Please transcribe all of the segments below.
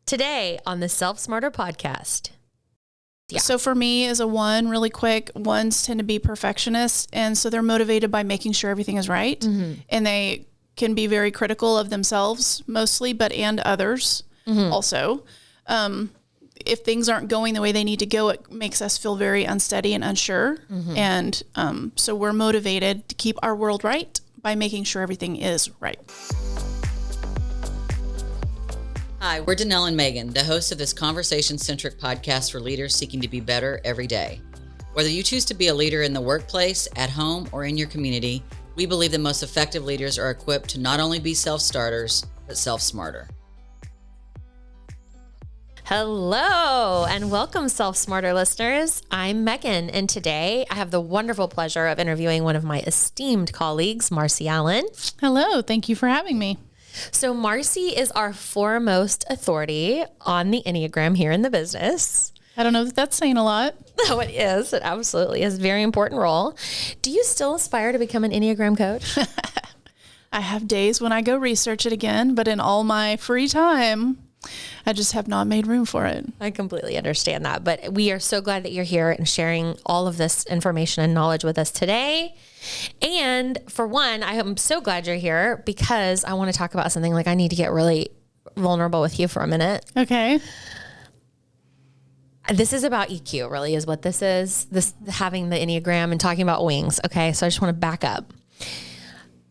Today on the Self Smarter podcast. Yeah. So for me as a 1, really quick, 1s tend to be perfectionists. And so they're motivated by making sure everything is right. Mm-hmm. And they can be very critical of themselves mostly, and others also. If things aren't going the way they need to go, it makes us feel very unsteady and unsure. Mm-hmm. And so we're motivated to keep our world right by making sure everything is right. Hi, we're Danelle and Megan, the hosts of this conversation-centric podcast for leaders seeking to be better every day. Whether you choose to be a leader in the workplace, at home, or in your community, we believe the most effective leaders are equipped to not only be self-starters, but self-smarter. Hello and welcome, Self Smarter listeners. I'm Megan, and today I have the wonderful pleasure of interviewing one of my esteemed colleagues, Marci Allen. Hello, thank you for having me. So Marci is our foremost authority on the Enneagram here in the business. I don't know if that's saying a lot. No, it is. It absolutely is a very important role. Do you still aspire to become an Enneagram coach? I have days when I go research it again, but in all my free time, I just have not made room for it. I completely understand that, but we are so glad that you're here and sharing all of this information and knowledge with us today. And for one, I am so glad you're here because I want to talk about something I need to get really vulnerable with you for a minute. Okay. This is about EQ, really, is what this is. This having the Enneagram and talking about wings. Okay. So I just want to back up.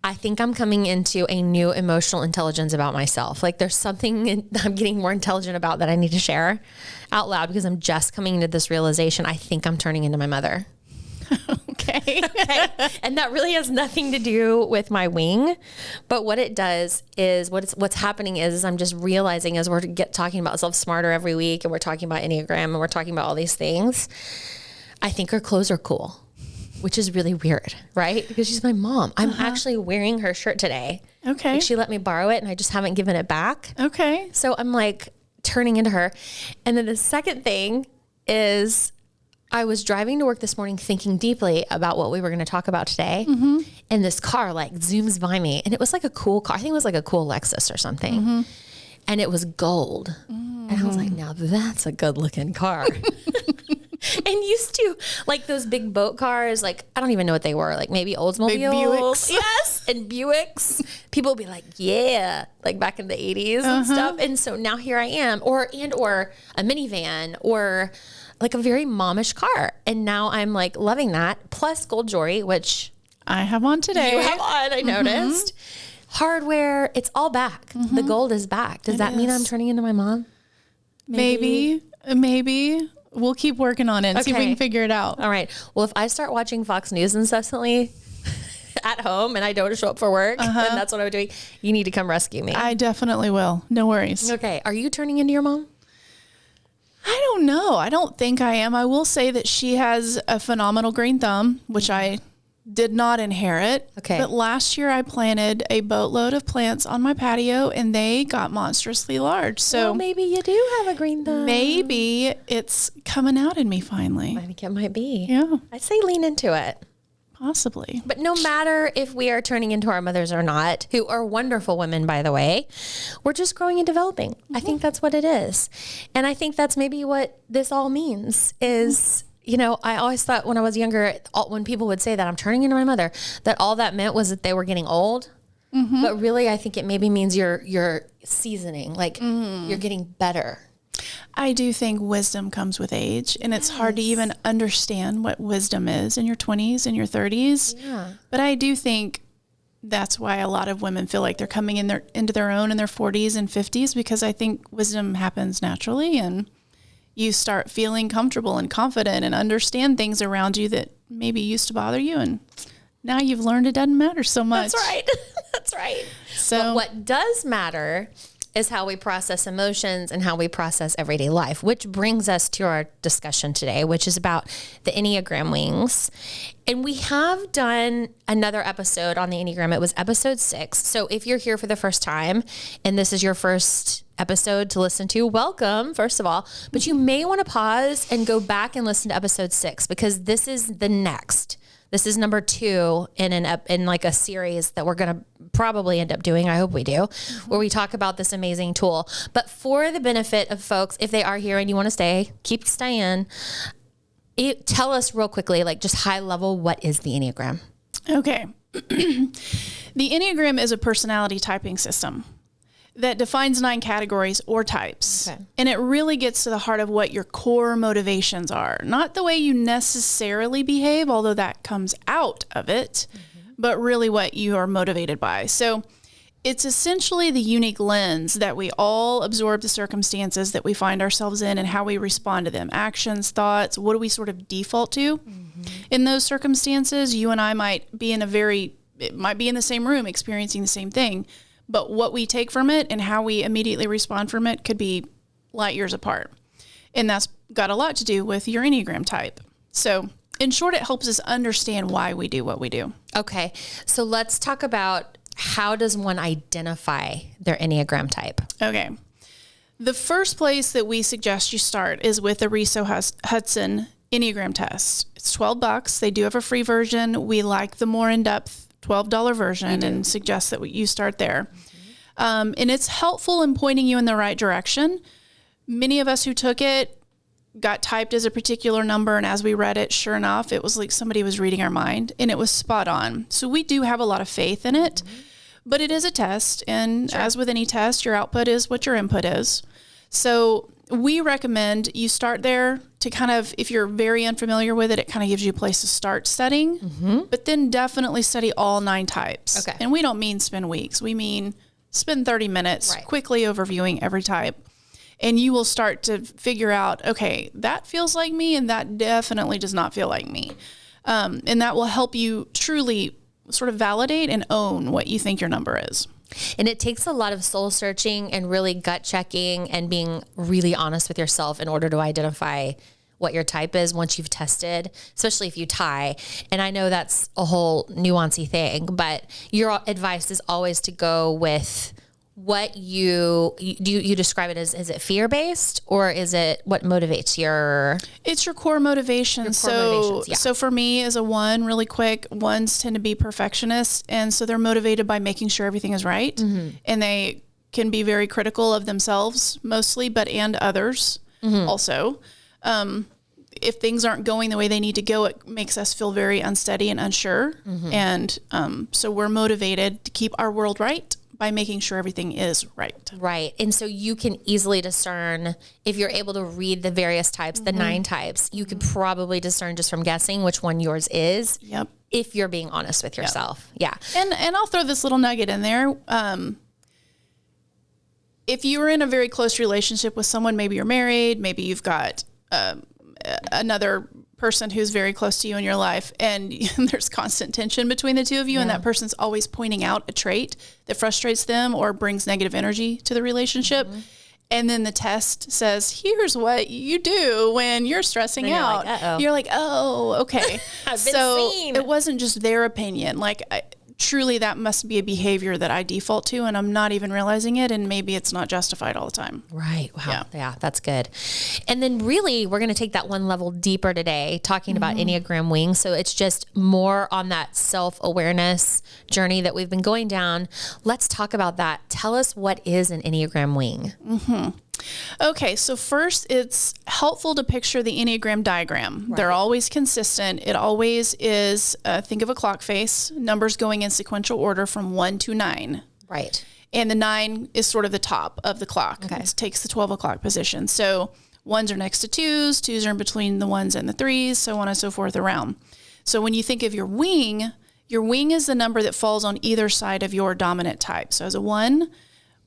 I think I'm coming into a new emotional intelligence about myself. There's something I'm getting more intelligent about that I need to share out loud because I'm just coming into this realization. I think I'm turning into my mother. Okay. And that really has nothing to do with my wing. But what it does is what's happening is I'm just realizing as we're talking about Self Smarter every week and we're talking about Enneagram and we're talking about all these things, I think her clothes are cool. Which is really weird, right? Because she's my mom. I'm actually wearing her shirt today. Okay. She let me borrow it and I just haven't given it back. Okay. So I'm turning into her. And then the second thing is I was driving to work this morning thinking deeply about what we were going to talk about today. Mm-hmm. And this car zooms by me and it was a cool car. I think it was a cool Lexus or something. Mm-hmm. And it was gold. Mm-hmm. And I was like, now that's a good looking car. And used to those big boat cars, I don't even know what they were, maybe Oldsmobiles. Big Buicks. Yes. And Buicks. People would be yeah, back in the 80s and stuff. And so now here I am, or a minivan or a very momish car. And now I'm loving that. Plus gold jewelry, which I have on today. You have on, I noticed. Hardware, it's all back. Mm-hmm. The gold is back. Does that mean I'm turning into my mom? Maybe. We'll keep working on it and see if we can figure it out. All right. Well, if I start watching Fox News incessantly at home and I don't show up for work, then that's what I'm doing. You need to come rescue me. I definitely will. No worries. Okay. Are you turning into your mom? I don't know. I don't think I am. I will say that she has a phenomenal green thumb, which I did not inherit. Okay. But last year I planted a boatload of plants on my patio and they got monstrously large. So maybe you do have a green thumb. Maybe it's coming out in me finally. I think it might be. Yeah. I'd say lean into it. Possibly. But no matter if we are turning into our mothers or not, who are wonderful women, by the way, we're just growing and developing. Mm-hmm. I think that's what it is. And I think that's maybe what this all means is... I always thought when I was younger, when people would say that I'm turning into my mother, that all that meant was that they were getting old. Mm-hmm. But really, I think it maybe means you're seasoning, you're getting better. I do think wisdom comes with age, and it's hard to even understand what wisdom is in your 20s and your 30s. Yeah. But I do think that's why a lot of women feel like they're coming into their own in their 40s and 50s, because I think wisdom happens naturally and you start feeling comfortable and confident and understand things around you that maybe used to bother you. And now you've learned it doesn't matter so much. That's right. That's right. So but what does matter is how we process emotions and how we process everyday life, which brings us to our discussion today, which is about the Enneagram wings. And we have done another episode on the Enneagram. It was episode 6. So if you're here for the first time and this is your first episode to listen to, welcome, first of all. But you may want to pause and go back and listen to episode 6 because this is the next. This is number 2 in like a series that we're going to probably end up doing. I hope we do, where we talk about this amazing tool. But for the benefit of folks, if they are here and you want to stay, keep staying. Tell us real quickly, like just high level, what is the Enneagram? Okay. The Enneagram is a personality typing system that defines 9 categories or types. Okay. And it really gets to the heart of what your core motivations are. Not the way you necessarily behave, although that comes out of it, but really what you are motivated by. So it's essentially the unique lens that we all absorb the circumstances that we find ourselves in and how we respond to them. Actions, thoughts, what do we sort of default to in those circumstances? You and I might be in the same room experiencing the same thing, but what we take from it and how we immediately respond from it could be light years apart. And that's got a lot to do with your Enneagram type. So in short, it helps us understand why we do what we do. Okay. So let's talk about, how does one identify their Enneagram type? Okay. The first place that we suggest you start is with the Riso Hudson Enneagram test. It's $12. They do have a free version. We like the more in-depth $12 version and suggest that you start there. And it's helpful in pointing you in the right direction. Many of us who took it got typed as a particular number, and as we read it, sure enough, it was like somebody was reading our mind, and it was spot on. So we do have a lot of faith in it, but it is a test, and as with any test, your output is what your input is. So we recommend you start there to kind of, if you're very unfamiliar with it, it kind of gives you a place to start studying, but then definitely study all 9 types. Okay. And we don't mean spend weeks. We mean spend 30 minutes quickly overviewing every type. And you will start to figure out, okay, that feels like me and that definitely does not feel like me. And that will help you truly sort of validate and own what you think your number is. And it takes a lot of soul searching and really gut checking and being really honest with yourself in order to identify what your type is once you've tested, especially if you tie. And I know that's a whole nuancy thing, but your advice is always to go with what you describe it as. Is it fear-based, or is it what motivates your... It's your core motivation. So for me as a 1, really quick, 1s tend to be perfectionists. And so they're motivated by making sure everything is right. And they can be very critical of themselves mostly, and others also. If things aren't going the way they need to go, it makes us feel very unsteady and unsure. And so we're motivated to keep our world right by making sure everything is right. Right. And so you can easily discern, if you're able to read the various types, the 9 types, you could probably discern just from guessing which one yours is. Yep. If you're being honest with yourself. Yep. Yeah. And I'll throw this little nugget in there. If you are in a very close relationship with someone, maybe you're married, maybe you've got another person who's very close to you in your life, and there's constant tension between the two of you, and that person's always pointing out a trait that frustrates them or brings negative energy to the relationship. And then the test says, here's what you do when you're stressing out. You're like, oh, okay. So it wasn't just their opinion. Like, truly, that must be a behavior that I default to, and I'm not even realizing it, and maybe it's not justified all the time. Right. Wow. Yeah, that's good. And then really, we're going to take that one level deeper today, talking about Enneagram wings. So it's just more on that self-awareness journey that we've been going down. Let's talk about that. Tell us, what is an Enneagram wing? Okay, so first, it's helpful to picture the Enneagram diagram. They're always consistent. It always is, think of a clock face, numbers going in sequential order from 1 to 9. Right. And the 9 is sort of the top of the clock. Okay. It takes the 12 o'clock position. So 1s are next to 2s, 2s are in between the 1s and the 3s, so on and so forth around. So when you think of your wing is the number that falls on either side of your dominant type. So as a 1,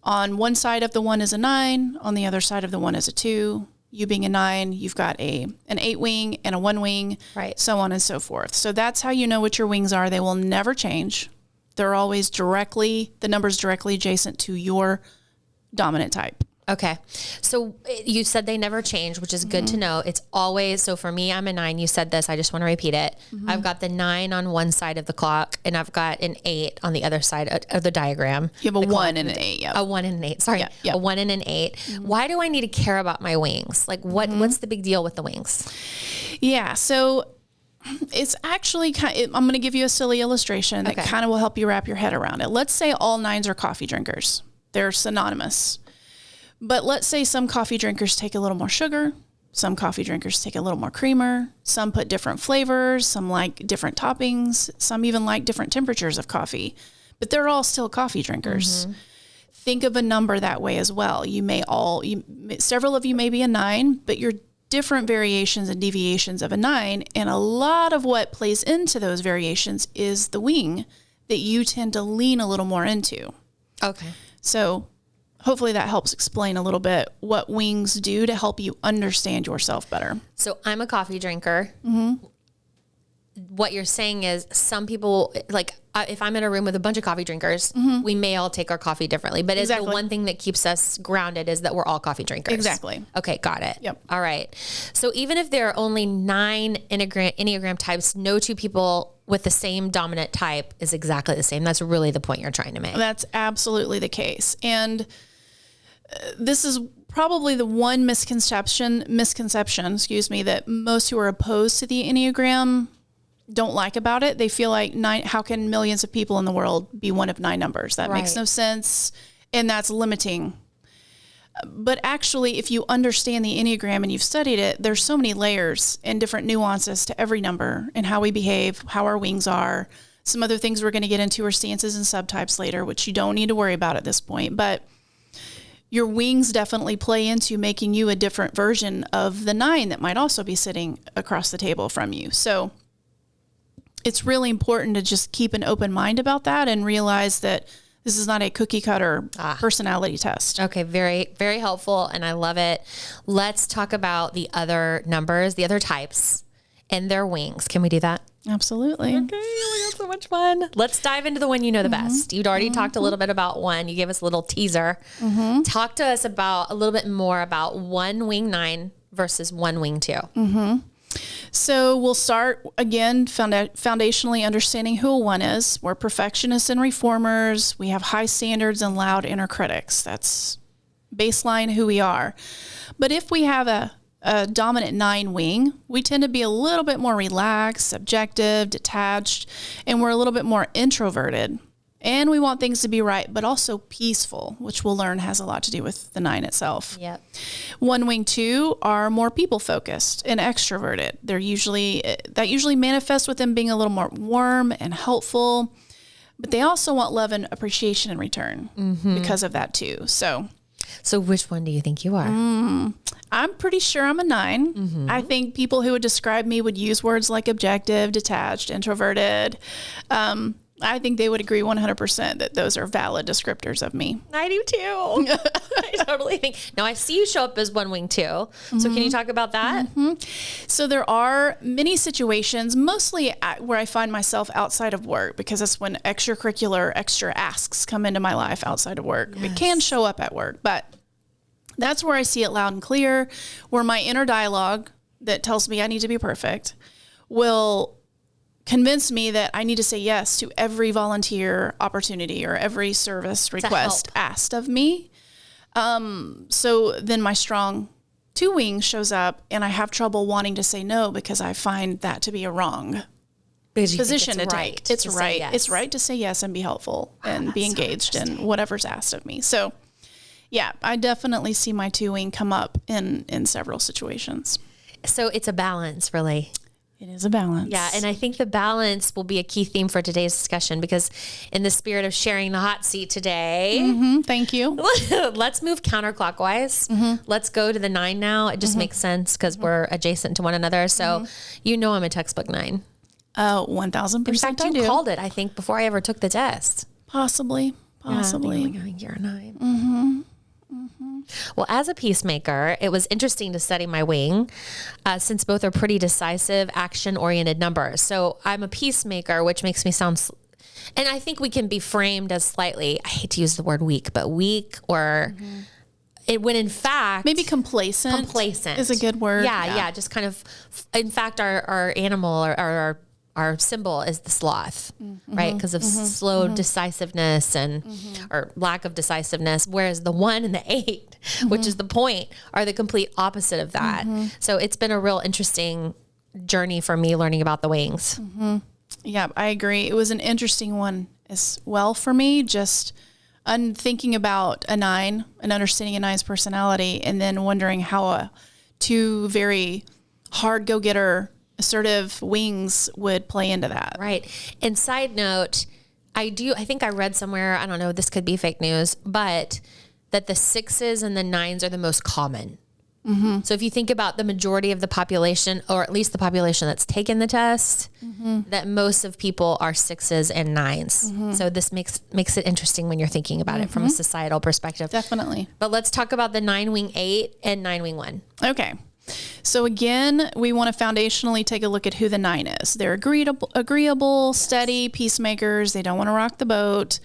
on one side of the 1 is a 9, on the other side of the 1 is a 2. You being a 9, you've got an 8 wing and a 1 wing, so on and so forth. So that's how you know what your wings are. They will never change. They're always the numbers directly adjacent to your dominant type. Okay. So you said they never change, which is good to know. It's always, so for me, I'm a 9. You said this, I just want to repeat it. I've got the 9 on one side of the clock, and I've got an 8 on the other side of the diagram. You have a 1 and an 8. Yep. A 1 and an 8. Sorry. Yep. A 1 and an 8. Why do I need to care about my wings? Like what's the big deal with the wings? Yeah. So It's actually I'm going to give you a silly illustration that kind of will help you wrap your head around it. Let's say all 9s are coffee drinkers. They're synonymous. But let's say some coffee drinkers take a little more sugar. Some coffee drinkers take a little more creamer. Some put different flavors. Some like different toppings. Some even like different temperatures of coffee. But they're all still coffee drinkers. Mm-hmm. Think of a number that way as well. Several of you may be a 9, but you're different variations and deviations of a 9. And a lot of what plays into those variations is the wing that you tend to lean a little more into. Okay. So hopefully that helps explain a little bit what wings do to help you understand yourself better. So I'm a coffee drinker. Mm-hmm. What you're saying is some people, like if I'm in a room with a bunch of coffee drinkers, mm-hmm. we may all take our coffee differently. But it's the one thing that keeps us grounded is that we're all coffee drinkers. Exactly. Okay, got it. Yep. All right. So even if there are only 9 Enneagram types, no two people with the same dominant type is exactly the same. That's really the point you're trying to make. That's absolutely the case. And this is probably the one misconception, that most who are opposed to the Enneagram don't like about it. They feel like how can millions of people in the world be one of 9 numbers? That makes no sense. And that's limiting. But actually, if you understand the Enneagram and you've studied it, there's so many layers and different nuances to every number and how we behave, how our wings are. Some other things we're going to get into are stances and subtypes later, which you don't need to worry about at this point. But your wings definitely play into making you a different version of the 9 that might also be sitting across the table from you. So it's really important to just keep an open mind about that and realize that this is not a cookie cutter personality test. Okay. Very, very helpful. And I love it. Let's talk about the other numbers, the other types and their wings. Can we do that? Absolutely. Okay. Oh my God, so much fun. Let's dive into the one you know the best. You'd already talked a little bit about one. You gave us a little teaser. Mm-hmm. Talk to us about a little bit more about one wing 9 versus one wing 2. Mm-hmm. So we'll start again, foundationally understanding who a 1 is. We're perfectionists and reformers. We have high standards and loud inner critics. That's baseline who we are. But if we have a dominant 9 wing, we tend to be a little bit more relaxed, subjective, detached, and we're a little bit more introverted. And we want things to be right, but also peaceful, which we'll learn has a lot to do with the 9 itself. Yep. 1 wing 2 are more people focused and extroverted. That usually manifests with them being a little more warm and helpful, but they also want love and appreciation in return because of that too. So which one do you think you are? I'm pretty sure I'm a 9. Mm-hmm. I think people who would describe me would use words like objective, detached, introverted. I think they would agree 100% that those are valid descriptors of me. I do too. I totally think. Now I see you show up as 1 wing 2. So can you talk about that? Mm-hmm. So there are many situations, mostly where I find myself outside of work, because that's when extra asks come into my life outside of work. Yes. It can show up at work, but that's where I see it loud and clear, where my inner dialogue that tells me I need to be perfect will convince me that I need to say yes to every volunteer opportunity or every service request asked of me. So then my strong 2 wing shows up and I have trouble wanting to say no because I find that to be a wrong position to take. It's right. Yes. It's right to say yes and be helpful and be engaged in whatever's asked of me. So yeah, I definitely see my 2 wing come up in several situations. So it's a balance, really. It is a balance. Yeah. And I think the balance will be a key theme for today's discussion, because in the spirit of sharing the hot seat today, thank you. Let's move counterclockwise. Let's go to the 9 now. It just makes sense because we're adjacent to one another. So I'm a textbook 9. 1,000%. In fact, you called it, I think, before I ever took the test. Possibly. Yeah, you're a 9. Well, as a peacemaker, it was interesting to study my wing since both are pretty decisive, action-oriented numbers. So I'm a peacemaker, which makes me sound, and I think we can be framed as slightly, I hate to use the word weak, but weak or when in fact. Maybe complacent. Complacent is a good word. Yeah. Just kind of, in fact, our animal or our symbol is the sloth, right? Because of slow decisiveness and or lack of decisiveness. Whereas the 1 and the 8, which is the point, are the complete opposite of that. So it's been a real interesting journey for me learning about the wings. Mm-hmm. Yeah, I agree. It was an interesting one as well for me, just thinking about a 9 and understanding a 9's personality, and then wondering how two very hard go-getter, assertive wings would play into that. Right. And side note, I think I read somewhere, I don't know, this could be fake news, but that the 6s and the 9s are the most common. Mm-hmm. So if you think about the majority of the population, or at least the population that's taken the test, that most of people are 6s and 9s. Mm-hmm. So this makes it interesting when you're thinking about it from a societal perspective. Definitely. But let's talk about the 9-wing 8 and 9-wing 1. Okay. So again, we want to foundationally take a look at who the 9 is. They're agreeable, steady, peacemakers. They don't want to rock the boat.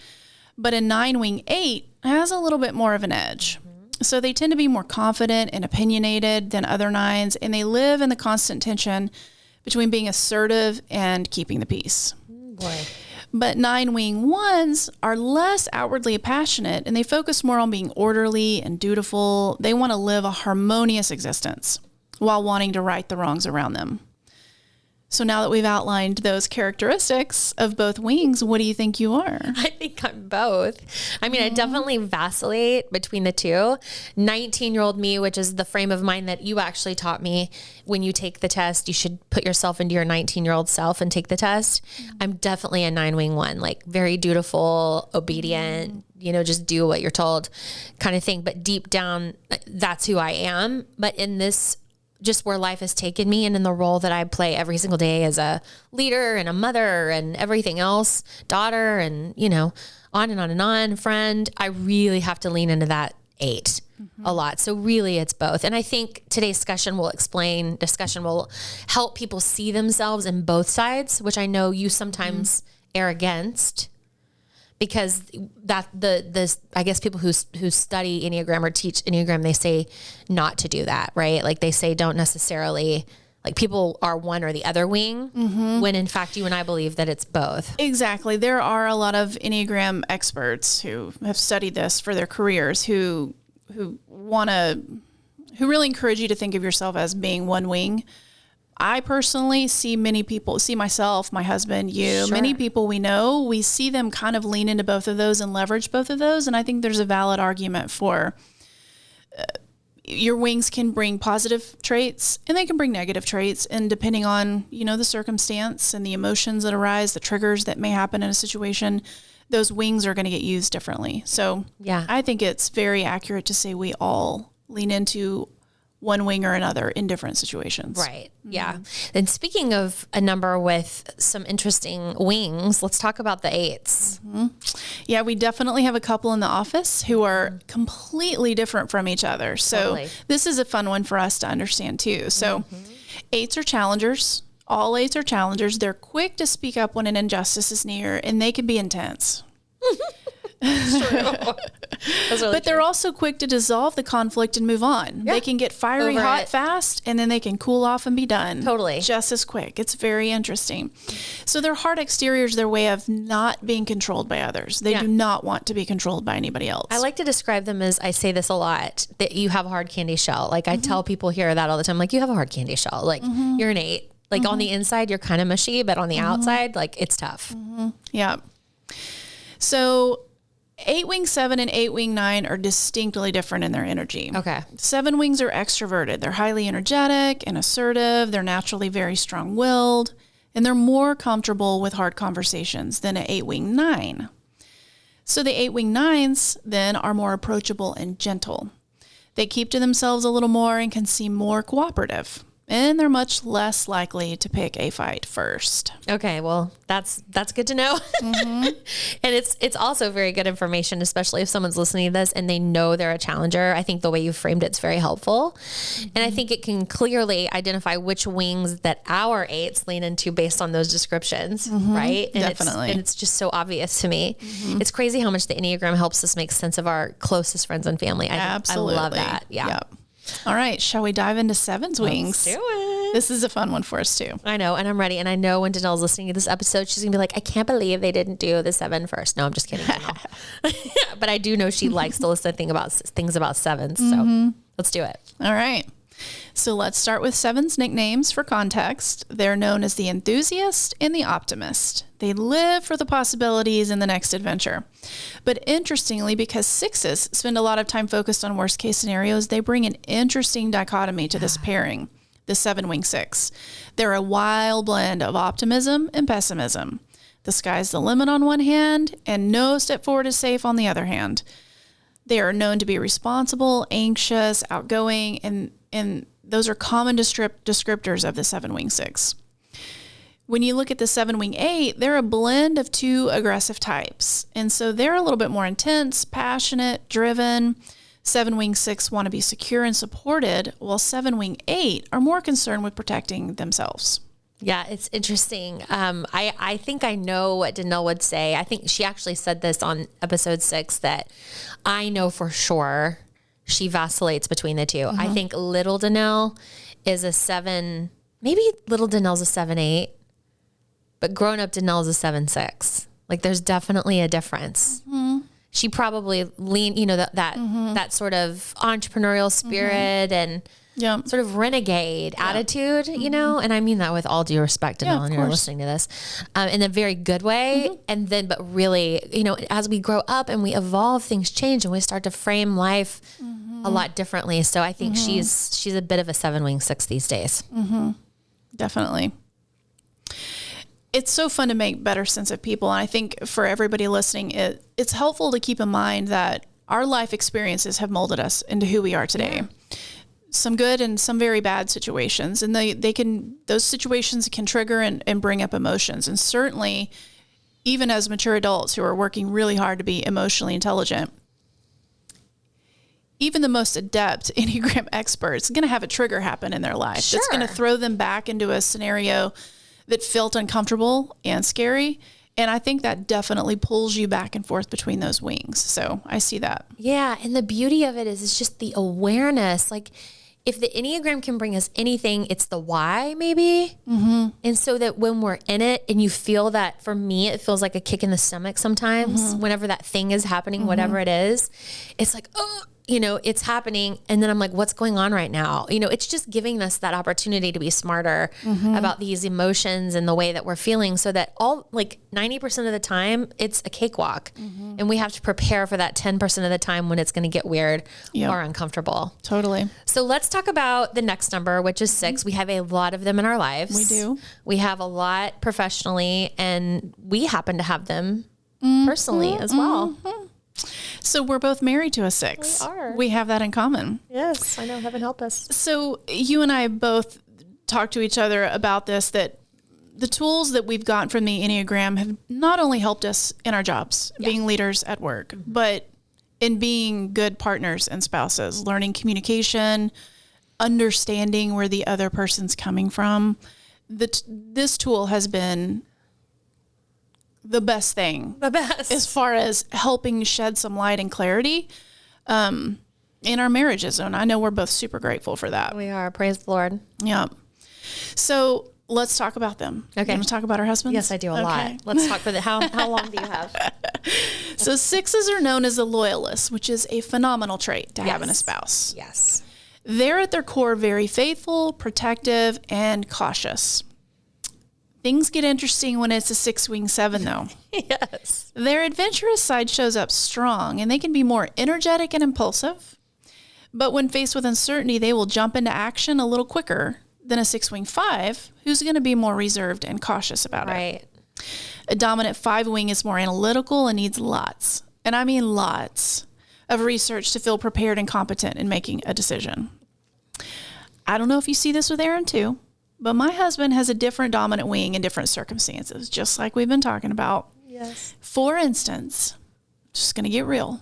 But a 9-wing 8 has a little bit more of an edge. So they tend to be more confident and opinionated than other 9s, and they live in the constant tension between being assertive and keeping the peace. Boy. But 9-wing 1s are less outwardly passionate, and they focus more on being orderly and dutiful. They want to live a harmonious existence while wanting to right the wrongs around them. So now that we've outlined those characteristics of both wings, what do you think you are? I think I'm both. I mean, I definitely vacillate between the two. 19-year-old me, which is the frame of mind that you actually taught me when you take the test, you should put yourself into your 19-year-old self and take the test. I'm definitely a 9-wing 1, like very dutiful, obedient, just do what you're told kind of thing. But deep down, that's who I am. But in this, just where life has taken me and in the role that I play every single day as a leader and a mother and everything else, daughter and, on and on and on, friend, I really have to lean into that 8 a lot. So really it's both. And I think today's discussion will help people see themselves in both sides, which I know you sometimes err against. Because I guess people who study Enneagram or teach Enneagram, they say not to do that, right? Like they say don't necessarily, like people are one or the other wing, when in fact you and I believe that it's both. Exactly. There are a lot of Enneagram experts who have studied this for their careers who really encourage you to think of yourself as being one wing. I personally see many people, see myself, my husband, you, many people we know, we see them kind of lean into both of those and leverage both of those. And I think there's a valid argument for your wings can bring positive traits and they can bring negative traits. And depending on, the circumstance and the emotions that arise, the triggers that may happen in a situation, those wings are going to get used differently. So yeah, I think it's very accurate to say we all lean into one wing or another in different situations. Right. Yeah. And speaking of a number with some interesting wings, let's talk about the 8s. Yeah, we definitely have a couple in the office who are completely different from each other. So this is a fun one for us to understand too. So 8s are challengers. All 8s are challengers. They're quick to speak up when an injustice is near, and they can be intense. That's true. That's really but they're also quick to dissolve the conflict and move on. Yeah. They can get fiery hot fast, and then they can cool off and be done. Totally. Just as quick. It's very interesting. So their hard exterior is their way of not being controlled by others. They do not want to be controlled by anybody else. I like to describe them as, I say this a lot, that you have a hard candy shell. Like I tell people here that all the time, like you have a hard candy shell. Like you're an 8. Like on the inside, you're kind of mushy, but on the outside, like it's tough. Yeah. So 8-wing 7 and 8-wing 9 are distinctly different in their energy. Okay. 7 wings are extroverted. They're highly energetic and assertive. They're naturally very strong-willed, and they're more comfortable with hard conversations than an 8-wing 9. So the 8-wing 9s then are more approachable and gentle. They keep to themselves a little more and can seem more cooperative. And they're much less likely to pick a fight first. Okay, well, that's good to know. And it's also very good information, especially if someone's listening to this and they know they're a challenger. I think the way you framed it's very helpful. And I think it can clearly identify which wings that our 8s lean into based on those descriptions, right? And definitely. It's just so obvious to me. It's crazy how much the Enneagram helps us make sense of our closest friends and family. Absolutely. I love that. Yeah. Yep. All right. Shall we dive into 7's wings? Let's do it. This is a fun one for us too. I know. And I'm ready. And I know when Danelle's listening to this episode, she's going to be like, I can't believe they didn't do the 7 first. No, I'm just kidding. But I do know she likes to listen to things about 7s. So let's do it. All right. So let's start with 7's nicknames for context. They're known as the enthusiast and the optimist. They live for the possibilities in the next adventure. But interestingly, because 6s spend a lot of time focused on worst case scenarios, they bring an interesting dichotomy to this pairing, the 7-wing 6. They're a wild blend of optimism and pessimism. The sky's the limit on one hand, and no step forward is safe on the other hand. They are known to be responsible, anxious, outgoing, and those are common descriptors of the 7-wing 6. When you look at the 7-wing 8, they're a blend of two aggressive types. And so they're a little bit more intense, passionate, driven. 7-wing 6 want to be secure and supported, while 7-wing 8 are more concerned with protecting themselves. Yeah, it's interesting. I think I know what Danelle would say. I think she actually said this on episode 6, that I know for sure she vacillates between the two. Mm-hmm. I think little Danelle is a 7, maybe little Danelle's a 7-8, but grown up Danelle's a 7-6. Like there's definitely a difference. Mm-hmm. She probably that sort of entrepreneurial spirit and sort of renegade attitude, and I mean that with all due respect, Danelle, and you're listening to this, in a very good way. Mm-hmm. And then, but really, as we grow up and we evolve, things change and we start to frame life a lot differently. So I think she's a bit of a 7-wing 6 these days. Mm-hmm. Definitely. It's so fun to make better sense of people. And I think for everybody listening, it's helpful to keep in mind that our life experiences have molded us into who we are today. Yeah. Some good and some very bad situations. And those situations can trigger and bring up emotions. And certainly, even as mature adults who are working really hard to be emotionally intelligent, even the most adept Enneagram experts are going to have a trigger happen in their life. Sure. That's going to throw them back into a scenario that felt uncomfortable and scary. And I think that definitely pulls you back and forth between those wings. So I see that. Yeah. And the beauty of it is it's just the awareness. Like if the Enneagram can bring us anything, it's the why maybe. Mm-hmm. And so that when we're in it and you feel that, for me, it feels like a kick in the stomach sometimes whenever that thing is happening, whatever it is, it's like, oh, it's happening. And then I'm like, what's going on right now? It's just giving us that opportunity to be smarter about these emotions and the way that we're feeling, so that 90% of the time it's a cakewalk and we have to prepare for that 10% of the time when it's going to get weird or uncomfortable. Totally. So let's talk about the next number, which is 6. We have a lot of them in our lives. We do. We have a lot professionally, and we happen to have them personally as well. So we're both married to a 6. We are. We have that in common. Yes, I know. Heaven help us. So you and I both talked to each other about this, that the tools that we've gotten from the Enneagram have not only helped us in our jobs, being leaders at work, but in being good partners and spouses, learning communication, understanding where the other person's coming from. This tool has been the best thing. The best. As far as helping shed some light and clarity in our marriages. And I know we're both super grateful for that. We are. Praise the Lord. Yeah. So let's talk about them. Okay. You want to talk about our husbands? Yes, I do a lot. Let's talk for how long do you have? So 6s are known as the loyalists, which is a phenomenal trait to have in a spouse. Yes. They're at their core very faithful, protective, and cautious. Things get interesting when it's a 6-wing 7, though. Yes. Their adventurous side shows up strong, and they can be more energetic and impulsive. But when faced with uncertainty, they will jump into action a little quicker than a 6-wing 5, who's going to be more reserved and cautious about it. A dominant 5-wing is more analytical and needs lots, and I mean lots, of research to feel prepared and competent in making a decision. I don't know if you see this with Aaron, too. But my husband has a different dominant wing in different circumstances, just like we've been talking about. Yes. For instance, just going to get real.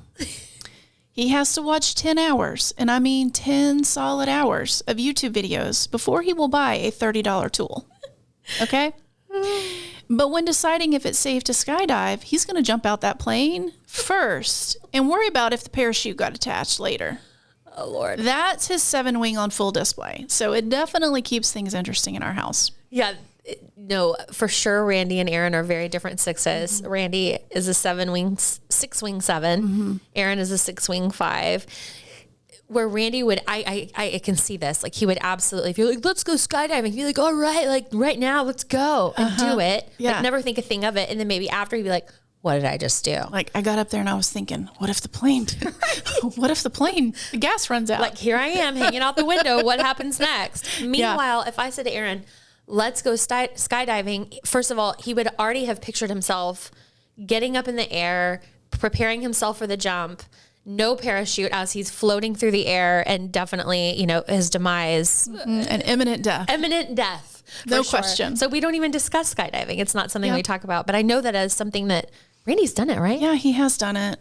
He has to watch 10 hours, and I mean 10 solid hours of YouTube videos before he will buy a $30 tool. Okay? But when deciding if it's safe to skydive, he's going to jump out that plane first and worry about if the parachute got attached later. Oh, Lord. That's his 7-wing on full display. So it definitely keeps things interesting in our house. Yeah. No, for sure. Randy and Aaron are very different 6s. Randy is a 6-wing 7. Aaron is a 6-wing 5. where Randy would, I can see this. Like he would absolutely, if you're like, let's go skydiving, he'd be like, all right, like right now, let's go and do it. Yeah. Like never think a thing of it. And then maybe after he'd be like, what did I just do? Like I got up there and I was thinking, what if the gas runs out? Like here I am hanging out the window. What happens next? Meanwhile, if I said to Aaron, let's go skydiving. First of all, he would already have pictured himself getting up in the air, preparing himself for the jump, no parachute as he's floating through the air, and definitely, his demise. An imminent death. Imminent death. No question. So we don't even discuss skydiving. It's not something we talk about, but I know that as something that Randy's done it, right? Yeah, he has done it.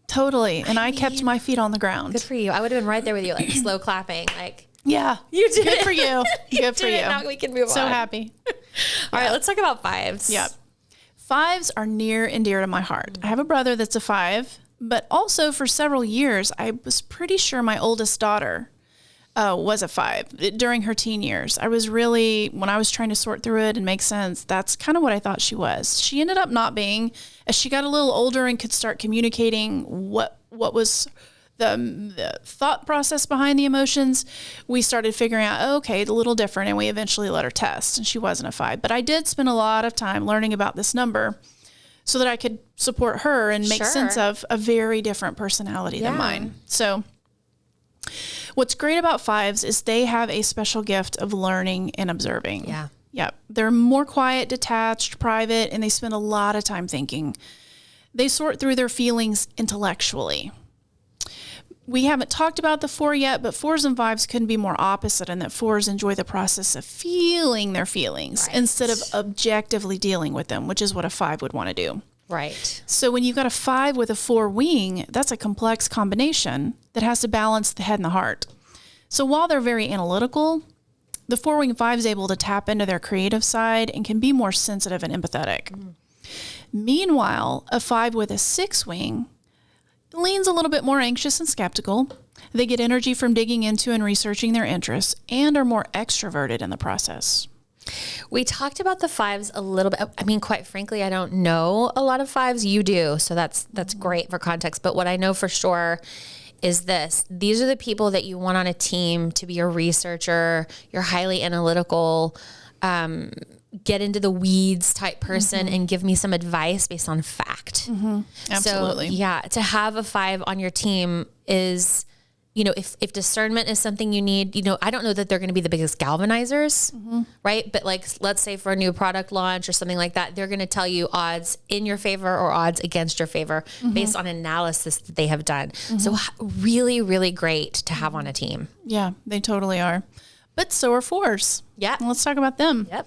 Totally. And I kept my feet on the ground. Good for you. I would have been right there with you, like slow clapping. Like, yeah. You did Good it. for you. Good for you. Now we can move on. So happy. All right, let's talk about 5s. Yep. 5s are near and dear to my heart. I have a brother that's a 5, but also for several years, I was pretty sure my oldest daughter was a 5 during her teen years. I was really, when I was trying to sort through it and make sense, that's kind of what I thought she was. She ended up not being, as she got a little older and could start communicating what was the thought process behind the emotions, we started figuring out, okay, it's a little different, and we eventually let her test, and she wasn't a 5. But I did spend a lot of time learning about this number so that I could support her and make sense of a very different personality than mine. So what's great about 5s is they have a special gift of learning and observing. Yeah. Yep. They're more quiet, detached, private, and they spend a lot of time thinking. They sort through their feelings intellectually. We haven't talked about the 4 yet, but 4s and 5s couldn't be more opposite in that 4s enjoy the process of feeling their feelings instead of objectively dealing with them, which is what a 5 would want to do. Right. So when you've got a 5 with a 4 wing, that's a complex combination that has to balance the head and the heart. So while they're very analytical, the 4-wing 5 is able to tap into their creative side and can be more sensitive and empathetic. Meanwhile, a 5 with a 6-wing leans a little bit more anxious and skeptical. They get energy from digging into and researching their interests and are more extroverted in the process. We talked about the 5s a little bit. I mean, quite frankly, I don't know a lot of 5s. You do. So that's great for context. But what I know for sure is this. These are the people that you want on a team to be your researcher, your highly analytical, get into the weeds type person and give me some advice based on fact. Absolutely. So, yeah, to have a 5 on your team is, if discernment is something you need, I don't know that they're going to be the biggest galvanizers, right? But like, let's say for a new product launch or something like that, they're going to tell you odds in your favor or odds against your favor based on analysis that they have done. So really, really great to have on a team. Yeah, they totally are. But so are 4s. Yeah. Let's talk about them. Yep.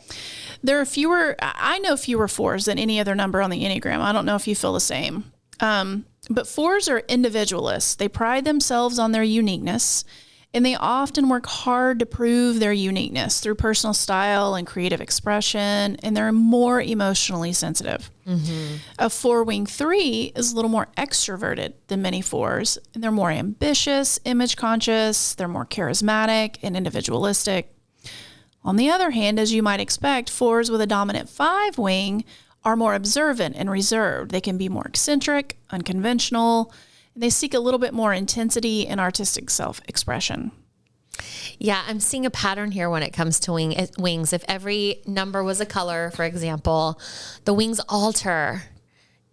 I know fewer 4s than any other number on the Enneagram. I don't know if you feel the same. But 4s are individualists. They pride themselves on their uniqueness, and they often work hard to prove their uniqueness through personal style and creative expression, and they're more emotionally sensitive. A 4-wing 3 is a little more extroverted than many 4s, and they're more ambitious, image conscious, they're more charismatic and individualistic. On the other hand, as you might expect, 4s with a dominant 5-wing are more observant and reserved. They can be more eccentric, unconventional, and they seek a little bit more intensity and artistic self-expression. Yeah, I'm seeing a pattern here when it comes to wings. If every number was a color, for example, the wings alter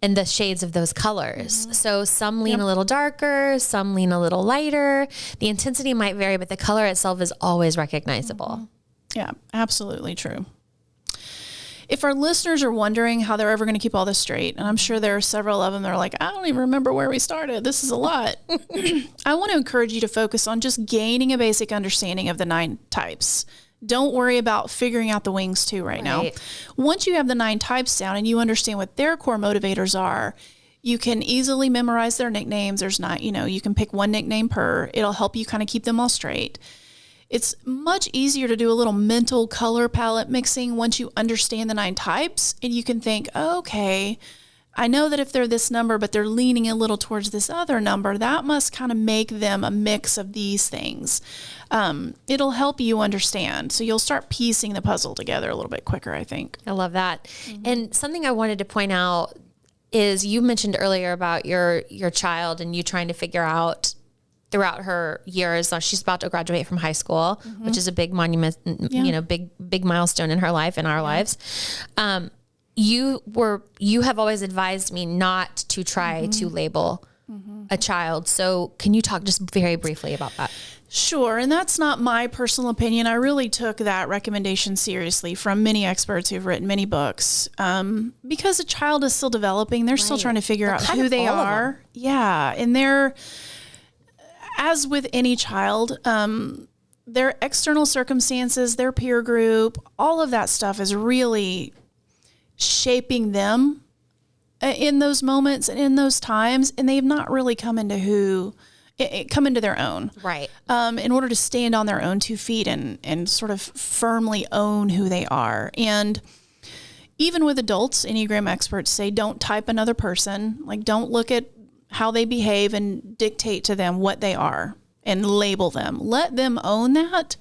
in the shades of those colors. So some lean a little darker, some lean a little lighter. The intensity might vary, but the color itself is always recognizable. Yeah, absolutely true. If our listeners are wondering how they're ever going to keep all this straight, and I'm sure there are several of them that are like, I don't even remember where we started. This is a lot. I want to encourage you to focus on just gaining a basic understanding of the 9 types. Don't worry about figuring out the wings too right now. Once you have the 9 types down and you understand what their core motivators are, you can easily memorize their nicknames. There's not, you can pick one nickname per. It'll help you kind of keep them all straight. It's much easier to do a little mental color palette mixing once you understand the 9 types, and you can think, okay, I know that if they're this number, but they're leaning a little towards this other number, that must kind of make them a mix of these things. It'll help you understand. So you'll start piecing the puzzle together a little bit quicker, I think. I love that. And something I wanted to point out is you mentioned earlier about your child and you trying to figure out throughout her years. She's about to graduate from high school, which is a big monument, big milestone in her life, in our lives. You have always advised me not to try to label a child. So can you talk just very briefly about that? Sure. And that's not my personal opinion. I really took that recommendation seriously from many experts who've written many books. Because a child is still developing, they're still trying to figure out who they are. Yeah. And they're, as with any child, their external circumstances, their peer group, all of that stuff is really shaping them in those moments and in those times. And they've not really come into their own. Right. In order to stand on their own 2 feet and sort of firmly own who they are. And even with adults, Enneagram experts say, don't type another person. Like, don't look at how they behave and dictate to them what they are and label them. Let them own that,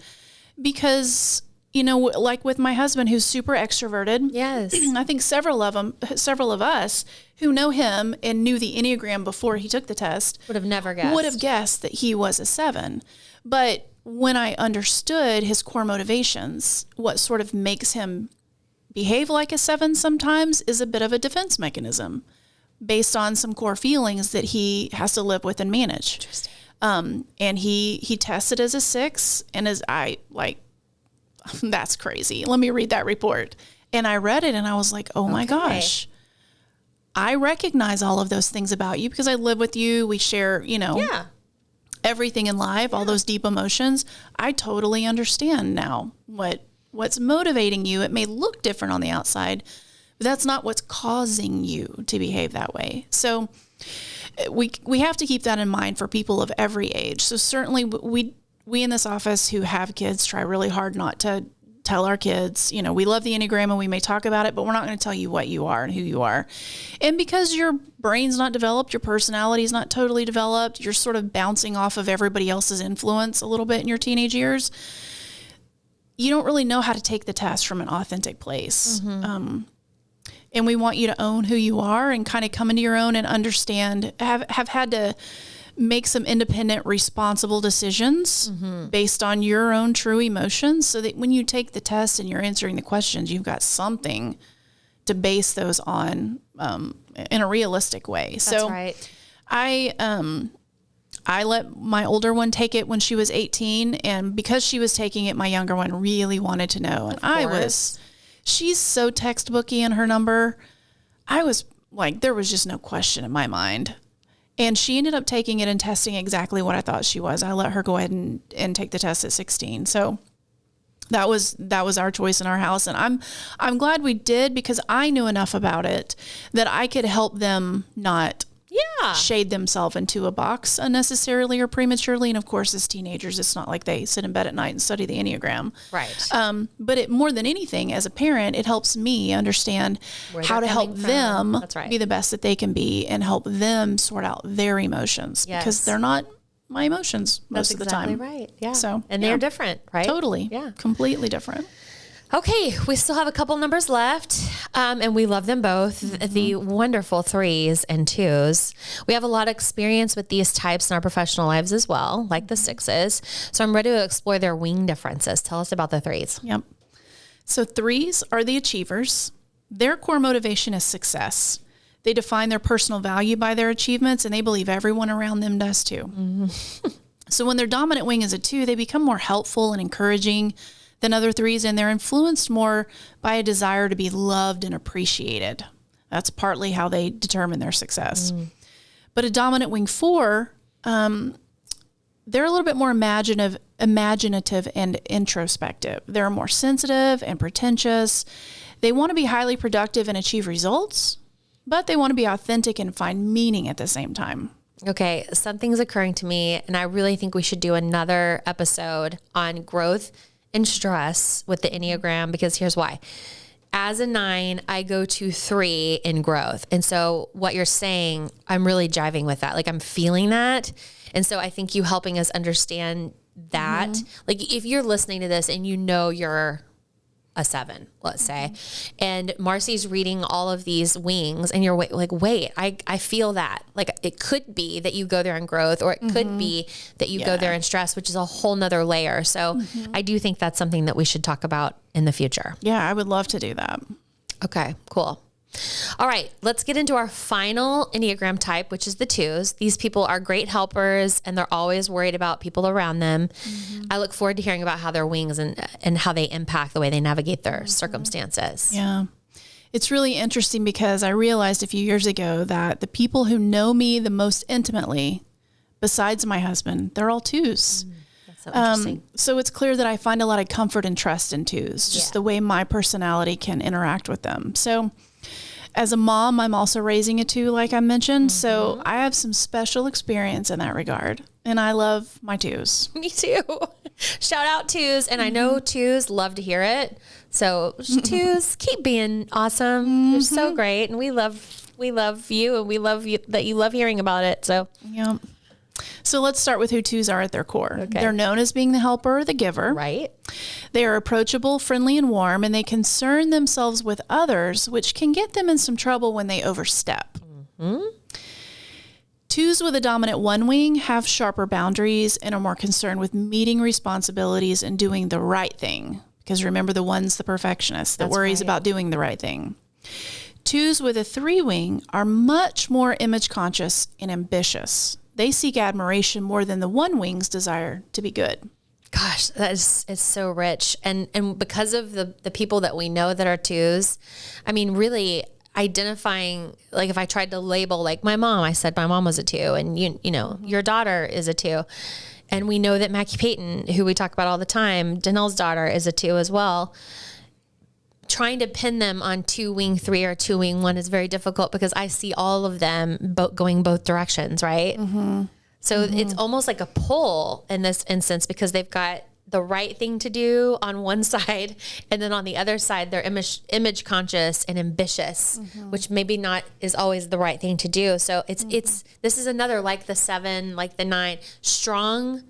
because, like with my husband, who's super extroverted. Yes. I think several of us who know him and knew the Enneagram before he took the test would have guessed that he was a 7. But when I understood his core motivations, what sort of makes him behave like a 7 sometimes is a bit of a defense mechanism based on some core feelings that he has to live with and manage. Interesting. And he tested as a 6, and that's crazy. Let me read that report. And I read it and I was like, oh my gosh, I recognize all of those things about you because I live with you. We share, everything in life, all those deep emotions. I totally understand now what's motivating you. It may look different on the outside, but that's not what's causing you to behave that way. So we have to keep that in mind for people of every age. So certainly we in this office who have kids try really hard not to tell our kids, we love the Enneagram and we may talk about it, but we're not going to tell you what you are and who you are. And because your brain's not developed, your personality is not totally developed, you're sort of bouncing off of everybody else's influence a little bit in your teenage years, you don't really know how to take the test from an authentic place. And we want you to own who you are and kind of come into your own and understand, have had to make some independent, responsible decisions based on your own true emotions, so that when you take the test and you're answering the questions, you've got something to base those on in a realistic way. That's right. I let my older one take it when she was 18, and because she was taking it, my younger one really wanted to know. And she's so textbooky in her number. I was like, there was just no question in my mind. And she ended up taking it and testing exactly what I thought she was. I let her go ahead and take the test at 16. So that was our choice in our house. And I'm glad we did, because I knew enough about it that I could help them not shade themselves into a box unnecessarily or prematurely. And of course, as teenagers, it's not like they sit in bed at night and study the Enneagram. Right. But it, more than anything, as a parent, it helps me understand how to help them be the best that they can be and help them sort out their emotions, because they're not my emotions most of the time. That's exactly right. Yeah. So, and they're different, right? Totally. Yeah. Completely different. Okay, we still have a couple numbers left, and we love them both, the wonderful 3s and 2s. We have a lot of experience with these types in our professional lives as well, like the 6s. So I'm ready to explore their wing differences. Tell us about the 3s. Yep. So 3s are the achievers. Their core motivation is success. They define their personal value by their achievements, and they believe everyone around them does too. So when their dominant wing is a 2, they become more helpful and encouraging than other 3s, and they're influenced more by a desire to be loved and appreciated. That's partly how they determine their success. But a dominant wing 4, they're a little bit more imaginative and introspective. They're more sensitive and pretentious. They want to be highly productive and achieve results, but they want to be authentic and find meaning at the same time. Okay, something's occurring to me, and I really think we should do another episode on growth and stress with the Enneagram, because here's why. As a 9, I go to 3 in growth. And so what you're saying, I'm really jiving with that. Like, I'm feeling that. And so I think you helping us understand that, like, if you're listening to this and you know you're a 7, let's say. And Marci's reading all of these wings and you're like, wait, I feel that. Like it could be that you go there in growth, or it could be that you go there in stress, which is a whole nother layer. So I do think that's something that we should talk about in the future. Yeah, I would love to do that. Okay, cool. All right, let's get into our final Enneagram type, which is the 2s. These people are great helpers and they're always worried about people around them. I look forward to hearing about how their wings and how they impact the way they navigate their circumstances. Yeah. It's really interesting because I realized a few years ago that the people who know me the most intimately, besides my husband, they're all 2s. That's so interesting. So it's clear that I find a lot of comfort and trust in 2s, just the way my personality can interact with them. So as a mom, I'm also raising a 2, like I mentioned. So I have some special experience in that regard. And I love my 2s. Me too. Shout out 2s. And I know 2s love to hear it. So 2s, keep being awesome. You're so great. And we love you, and we love you that you love hearing about it. So yeah. So let's start with who 2s are at their core. Okay. They're known as being the helper or the giver. Right. They are approachable, friendly, and warm, and they concern themselves with others, which can get them in some trouble when they overstep. 2s with a dominant 1 wing have sharper boundaries and are more concerned with meeting responsibilities and doing the right thing. Because remember, the 1's the perfectionist that worries about doing the right thing. 2s with a 3 wing are much more image conscious and ambitious. They seek admiration more than the 1 wing's desire to be good. Gosh, it's so rich. And because of the people that we know that are 2s, I mean, really identifying, like if I tried to label, like my mom, I said my mom was a 2, and you know, your daughter is a 2. And we know that Mackie Payton, who we talk about all the time, Danelle's daughter, is a 2 as well. Trying to pin them on 2 wing 3 or 2 wing 1 is very difficult because I see all of them going both directions, right? So it's almost like a pull in this instance because they've got the right thing to do on one side, and then on the other side, they're image conscious and ambitious, which maybe not is always the right thing to do. So it's this is another, like the 7, like the 9, strong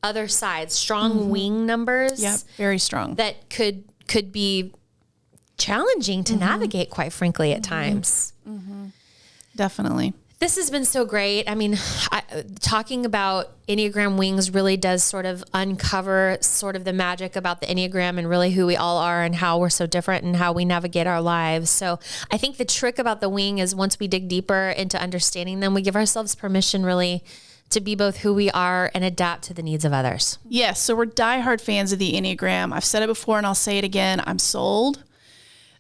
other sides, strong wing numbers. Yep, very strong. That could be challenging to navigate, quite frankly, at times. Definitely. This has been so great. I mean, talking about Enneagram wings really does sort of uncover sort of the magic about the Enneagram and really who we all are and how we're so different and how we navigate our lives. So I think the trick about the wing is once we dig deeper into understanding them, we give ourselves permission really to be both who we are and adapt to the needs of others. Yes. So we're diehard fans of the Enneagram. I've said it before and I'll say it again. I'm sold.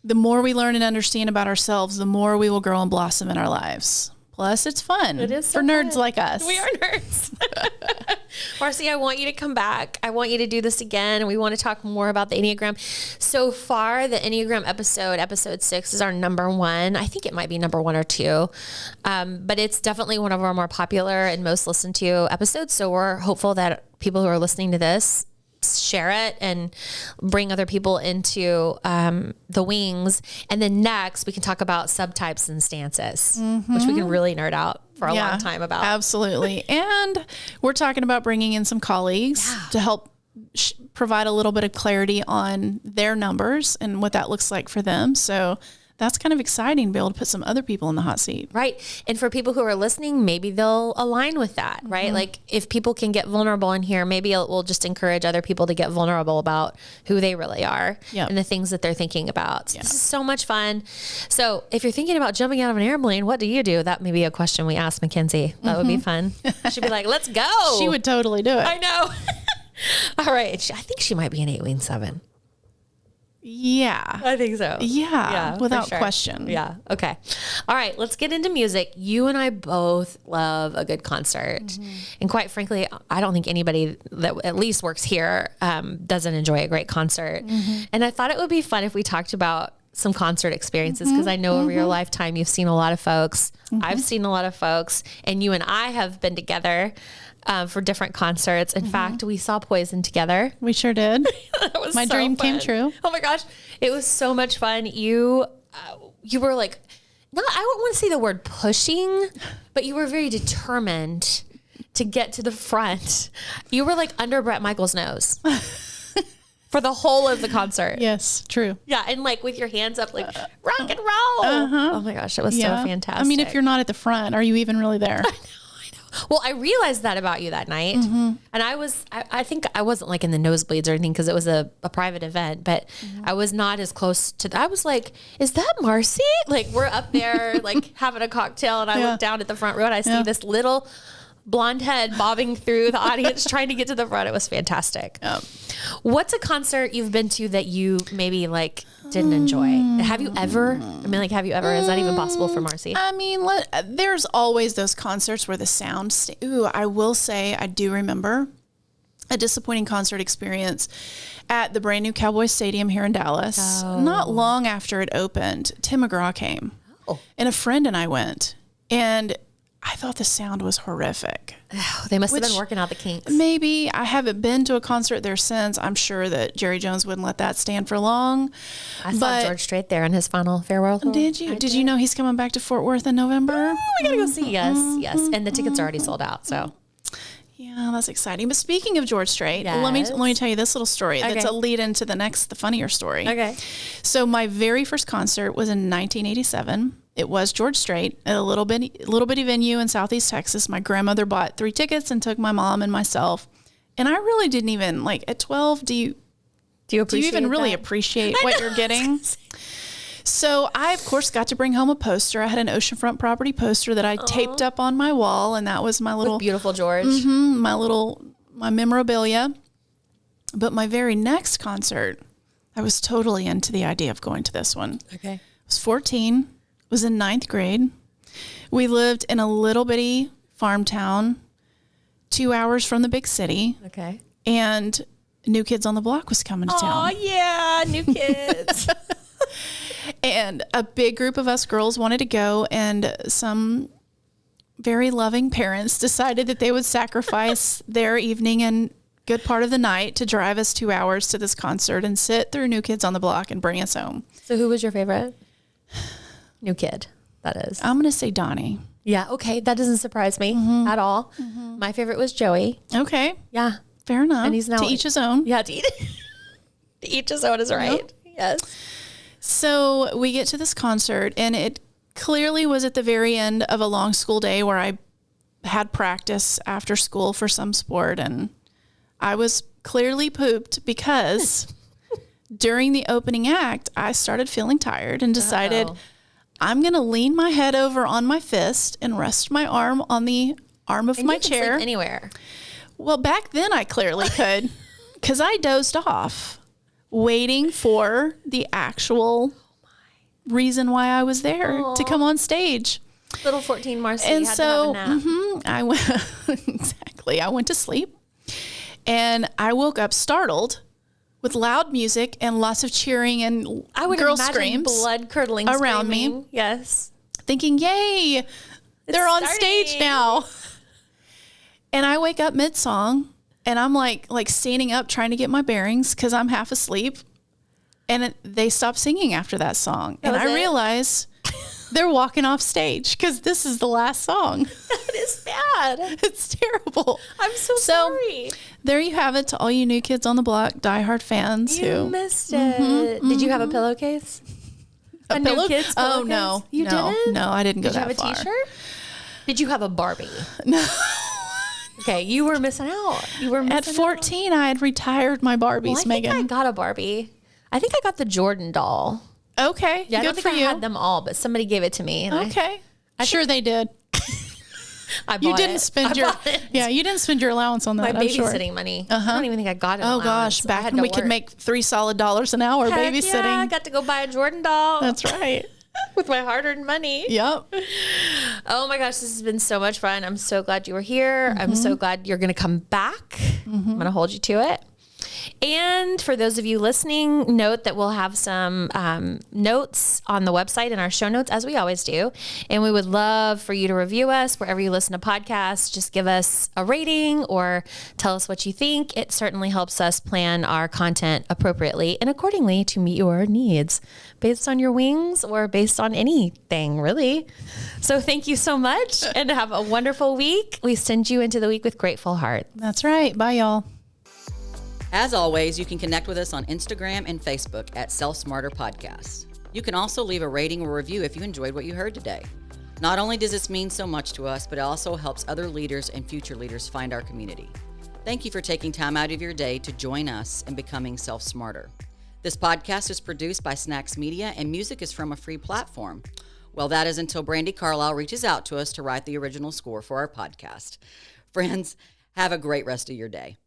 The more we learn and understand about ourselves, the more we will grow and blossom in our lives. Plus, it's fun. It is so for nerds fun. like us. We are nerds. Marci, I want you to come back. I want you to do this again. And we want to talk more about the Enneagram. So far, the Enneagram episode 6 is our number 1. I think it might be number 1 or 2. But it's definitely one of our more popular and most listened to episodes. So we're hopeful that people who are listening to this share it and bring other people into the wings. And then next we can talk about subtypes and stances, which we can really nerd out for a long time about. Absolutely. And we're talking about bringing in some colleagues to help provide a little bit of clarity on their numbers and what that looks like for them. So that's kind of exciting to be able to put some other people in the hot seat. Right. And for people who are listening, maybe they'll align with that, right? Like if people can get vulnerable in here, maybe it will just encourage other people to get vulnerable about who they really are and the things that they're thinking about. So this is so much fun. So if you're thinking about jumping out of an airplane, what do you do? That may be a question we ask Mackenzie. That would be fun. She'd be like, let's go. She would totally do it. I know. All right. I think she might be an 8 wing 7. Yeah. I think so. Yeah, without question. Yeah. Okay. All right. Let's get into music. You and I both love a good concert. And quite frankly, I don't think anybody that at least works here doesn't enjoy a great concert. And I thought it would be fun if we talked about some concert experiences because I know over your lifetime you've seen a lot of folks. I've seen a lot of folks. And you and I have been together for different concerts. In fact, we saw Poison together. We sure did. That was My so dream fun. came true. Oh my gosh. It was so much fun. You were like, I don't want to say the word pushing, but you were very determined to get to the front. You were like under Bret Michaels' nose. For for the whole of the concert. Yes, true. Yeah, and like with your hands up, like rock and roll. Oh my gosh, it was so fantastic. I mean, if you're not at the front, are you even really there? I know. Well, I realized that about you that night. And I think I wasn't like in the nosebleeds or anything because it was a private event, but I was not as close to, I was like, is that Marci? Like we're up there like having a cocktail and I look down at the front row and I see this little blonde head bobbing through the audience trying to get to the front. It was fantastic. What's a concert you've been to that you maybe like didn't enjoy? Have you ever? Is that even possible for Marci? I mean, there's always those concerts where the sound. I will say I do remember a disappointing concert experience at the brand new Cowboys Stadium here in Dallas. Not long after it opened, Tim McGraw came, and a friend and I went, and I thought the sound was horrific. Oh, they must have been working out the kinks. Maybe. I haven't been to a concert there since. I'm sure that Jerry Jones wouldn't let that stand for long. I saw George Strait there in his final farewell tour. Did you? Did you know he's coming back to Fort Worth in November? Oh, we got to go see. Yes. And the tickets are already sold out, so. Yeah, that's exciting. But speaking of George Strait, let me tell you this little story. That's a lead into the funnier story. Okay. So my very first concert was in 1987. It was George Strait at a little bitty venue in Southeast Texas. My grandmother bought 3 tickets and took my mom and myself. And I really didn't even at 12. Do you even really appreciate what you're getting? So I, of course, got to bring home a poster. I had an oceanfront property poster that I taped up on my wall, and that was my little with beautiful George. My memorabilia. But my very next concert, I was totally into the idea of going to this one. Okay. I was 14. Was in 9th grade. We lived in a little bitty farm town, 2 hours from the big city. Okay. And New Kids on the Block was coming to town. Oh yeah, New Kids. And a big group of us girls wanted to go, and some very loving parents decided that they would sacrifice their evening and good part of the night to drive us 2 hours to this concert and sit through New Kids on the Block and bring us home. So who was your favorite? New Kid, that is. I'm going to say Donnie. Yeah, okay. That doesn't surprise me at all. My favorite was Joey. Okay. Yeah. Fair enough. And he's now... To each his own. Yeah, to each his own is right. Yes. So we get to this concert, and it clearly was at the very end of a long school day where I had practice after school for some sport, and I was clearly pooped because during the opening act, I started feeling tired and decided... I'm going to lean my head over on my fist and rest my arm on the arm of my chair. Sleep anywhere. Well, back then I clearly could, because I dozed off waiting for the actual reason why I was there to come on stage. Little 14 Marci and had so, to have a nap. I went exactly. I went to sleep, and I woke up startled with loud music and lots of cheering and girl screams, blood curdling around screaming. me. Yes, thinking, "Yay, they're on stage now!" And I wake up mid song, and I'm like standing up trying to get my bearings because I'm half asleep. And they stop singing after that song, and I realize they're walking off stage because this is the last song. That is bad. It's terrible. I'm so sorry. There you have it to all you New Kids on the Block diehard fans who missed it. Did you have a pillowcase? A New Kids pillowcase? Oh no, you didn't. No, I didn't go that far. Did you have a T-shirt? Did you have a Barbie? No. Okay, you were missing out. At 14, I had retired my Barbies, Megan. I got a Barbie. I think I got the Jordan doll. Okay, yeah, good I don't for think you. I had them all, but somebody gave it to me. And okay, I'm sure they did. You didn't spend your allowance on that. My babysitting money. I don't even think I got it. Oh gosh, back when we could make $3 solid an hour babysitting. Yeah, I got to go buy a Jordan doll. That's right. With my hard-earned money. Yep. Oh my gosh, this has been so much fun. I'm so glad you were here. I'm so glad you're going to come back. I'm going to hold you to it. And for those of you listening, note that we'll have some notes on the website in our show notes, as we always do. And we would love for you to review us wherever you listen to podcasts. Just give us a rating or tell us what you think. It certainly helps us plan our content appropriately and accordingly to meet your needs based on your wings or based on anything, really. So thank you so much and have a wonderful week. We send you into the week with grateful heart. That's right. Bye, y'all. As always, you can connect with us on Instagram and Facebook at Self Smarter Podcasts. You can also leave a rating or review if you enjoyed what you heard today. Not only does this mean so much to us, but it also helps other leaders and future leaders find our community. Thank you for taking time out of your day to join us in becoming Self Smarter. This podcast is produced by Snacks Media, and music is from a free platform. Well, that is until Brandy Carlisle reaches out to us to write the original score for our podcast. Friends, have a great rest of your day.